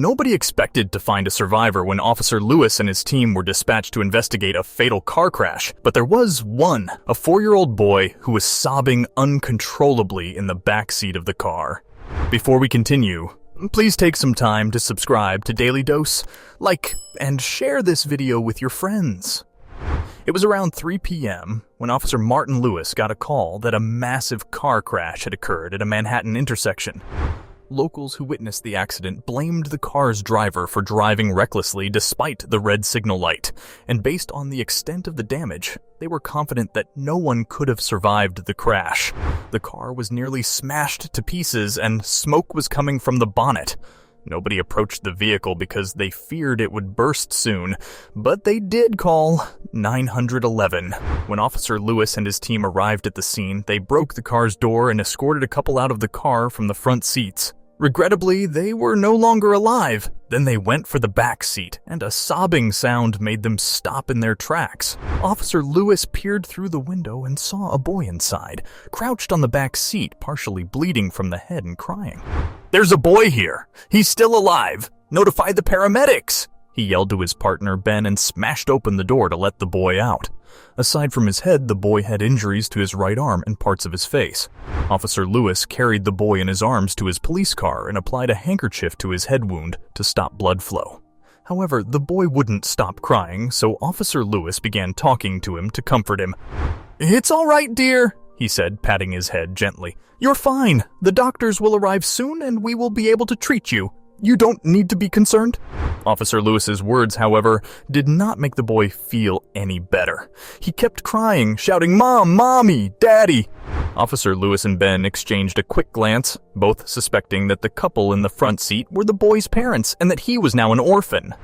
Nobody expected to find a survivor when Officer Lewis and his team were dispatched to investigate a fatal car crash, but there was one, a 4-year-old boy who was sobbing uncontrollably in the backseat of the car. Before we continue, please take some time to subscribe to Dailydose, like, and share this video with your friends. It was around 3 p.m. when Officer Martin Lewis got a call that a massive car crash had occurred at a Manhattan intersection. Locals who witnessed the accident blamed the car's driver for driving recklessly despite the red signal light, and based on the extent of the damage, they were confident that no one could have survived the crash. The car was nearly smashed to pieces and smoke was coming from the bonnet. Nobody approached the vehicle because they feared it would burst soon, but they did call 911. When Officer Lewis and his team arrived at the scene, they broke the car's door and escorted a couple out of the car from the front seats. Regrettably, they were no longer alive. Then they went for the back seat, and a sobbing sound made them stop in their tracks. Officer Lewis peered through the window and saw a boy inside, crouched on the back seat, partially bleeding from the head and crying. "There's a boy here! He's still alive! Notify the paramedics!" He yelled to his partner Ben and smashed open the door to let the boy out. Aside from his head, the boy had injuries to his right arm and parts of his face. Officer Lewis carried the boy in his arms to his police car and applied a handkerchief to his head wound to stop blood flow. However, the boy wouldn't stop crying, so Officer Lewis began talking to him to comfort him. "It's all right, dear," he said, patting his head gently. "You're fine. The doctors will arrive soon and we will be able to treat you. You don't need to be concerned." Officer Lewis's words, however, did not make the boy feel any better. He kept crying, shouting, "Mom, Mommy, Daddy." Officer Lewis and Ben exchanged a quick glance, both suspecting that the couple in the front seat were the boy's parents and that he was now an orphan.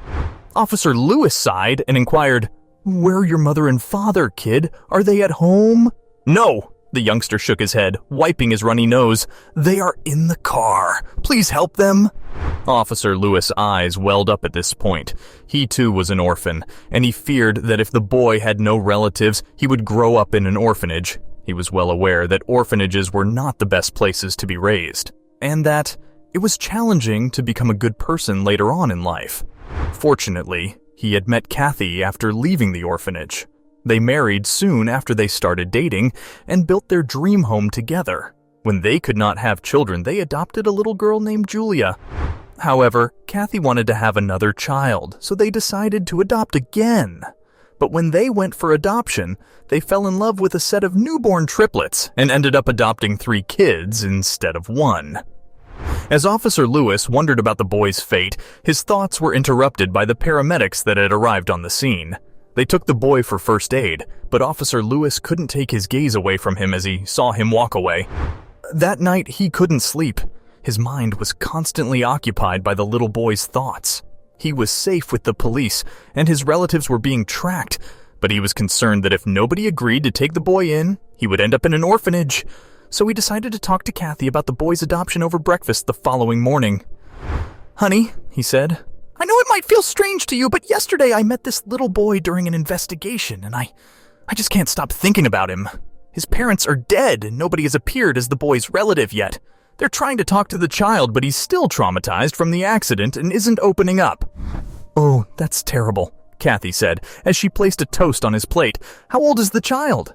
Officer Lewis sighed and inquired, "Where are your mother and father, kid? Are they at home?" "No." The youngster shook his head, wiping his runny nose. "They are in the car. Please help them." Officer Lewis' eyes welled up at this point. He too was an orphan, and he feared that if the boy had no relatives, he would grow up in an orphanage. He was well aware that orphanages were not the best places to be raised, and that it was challenging to become a good person later on in life. Fortunately, he had met Kathy after leaving the orphanage. They married soon after they started dating and built their dream home together. When they could not have children, they adopted a little girl named Julia. However, Kathy wanted to have another child, so they decided to adopt again. But when they went for adoption, they fell in love with a set of newborn triplets and ended up adopting 3 kids instead of 1. As Officer Lewis wondered about the boy's fate, his thoughts were interrupted by the paramedics that had arrived on the scene. They took the boy for first aid, but Officer Lewis couldn't take his gaze away from him as he saw him walk away. That night, he couldn't sleep. His mind was constantly occupied by the little boy's thoughts. He was safe with the police, and his relatives were being tracked, but he was concerned that if nobody agreed to take the boy in, he would end up in an orphanage. So he decided to talk to Kathy about the boy's adoption over breakfast the following morning. "Honey," he said, "I know it might feel strange to you, but yesterday I met this little boy during an investigation, and I just can't stop thinking about him. His parents are dead, and nobody has appeared as the boy's relative yet. They're trying to talk to the child, but he's still traumatized from the accident and isn't opening up." "Oh, that's terrible," Kathy said, as she placed a toast on his plate. "How old is the child?"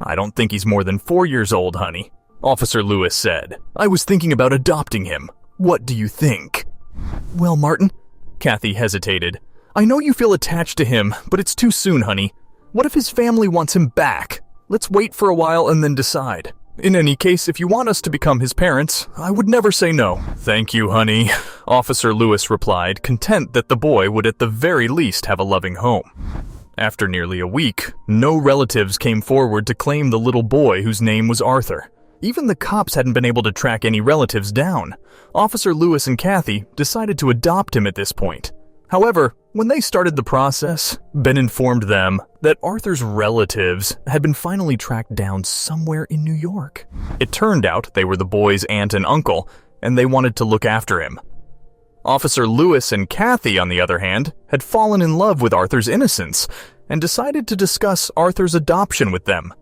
"I don't think he's more than 4 years old, honey," Officer Lewis said. "I was thinking about adopting him. What do you think?" "Well, Martin," Kathy hesitated. "I know you feel attached to him, but it's too soon, honey. What if his family wants him back? Let's wait for a while and then decide. In any case, if you want us to become his parents, I would never say no." "Thank you, honey," Officer Lewis replied, content that the boy would at the very least have a loving home. After nearly a week, no relatives came forward to claim the little boy whose name was Arthur. Even the cops hadn't been able to track any relatives down. Officer Lewis and Kathy decided to adopt him at this point. However, when they started the process, Ben informed them that Arthur's relatives had been finally tracked down somewhere in New York. It turned out they were the boy's aunt and uncle, and they wanted to look after him. Officer Lewis and Kathy, on the other hand, had fallen in love with Arthur's innocence and decided to discuss Arthur's adoption with them.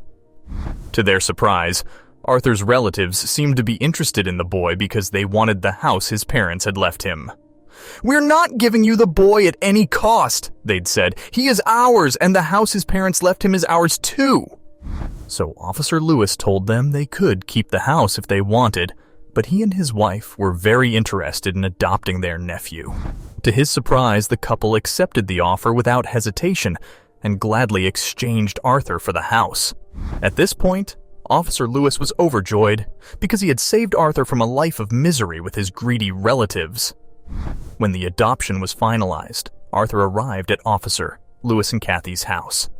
To their surprise, Arthur's relatives seemed to be interested in the boy because they wanted the house his parents had left him. "We're not giving you the boy at any cost," they'd said. "He is ours, and the house his parents left him is ours too." So Officer Lewis told them they could keep the house if they wanted, but he and his wife were very interested in adopting their nephew. To his surprise, the couple accepted the offer without hesitation and gladly exchanged Arthur for the house. At this point, Officer Lewis was overjoyed because he had saved Arthur from a life of misery with his greedy relatives. When the adoption was finalized, Arthur arrived at Officer Lewis and Kathy's house.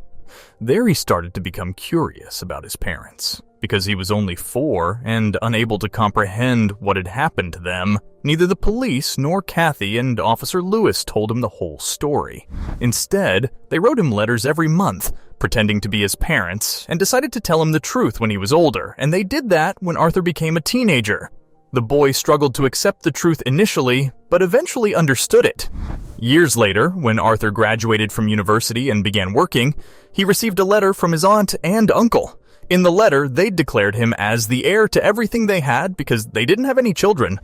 There he started to become curious about his parents. Because he was only 4 and unable to comprehend what had happened to them, neither the police nor Kathy and Officer Lewis told him the whole story. Instead, they wrote him letters every month, pretending to be his parents, and decided to tell him the truth when he was older, and they did that when Arthur became a teenager. The boy struggled to accept the truth initially, but eventually understood it. Years later, when Arthur graduated from university and began working, he received a letter from his aunt and uncle. In the letter, they declared him as the heir to everything they had because they didn't have any children.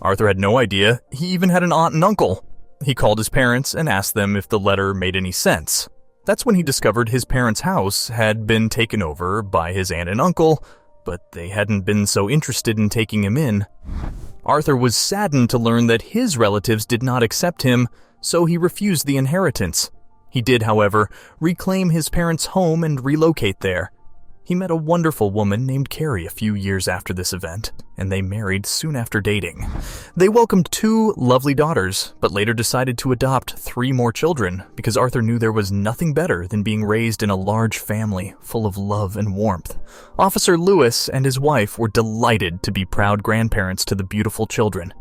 Arthur had no idea he even had an aunt and uncle. He called his parents and asked them if the letter made any sense. That's when he discovered his parents' house had been taken over by his aunt and uncle, but they hadn't been so interested in taking him in. Arthur was saddened to learn that his relatives did not accept him, so he refused the inheritance. He did, however, reclaim his parents' home and relocate there. He met a wonderful woman named Carrie a few years after this event, and they married soon after dating. They welcomed 2 lovely daughters, but later decided to adopt 3 more children because Arthur knew there was nothing better than being raised in a large family full of love and warmth. Officer Lewis and his wife were delighted to be proud grandparents to the beautiful children.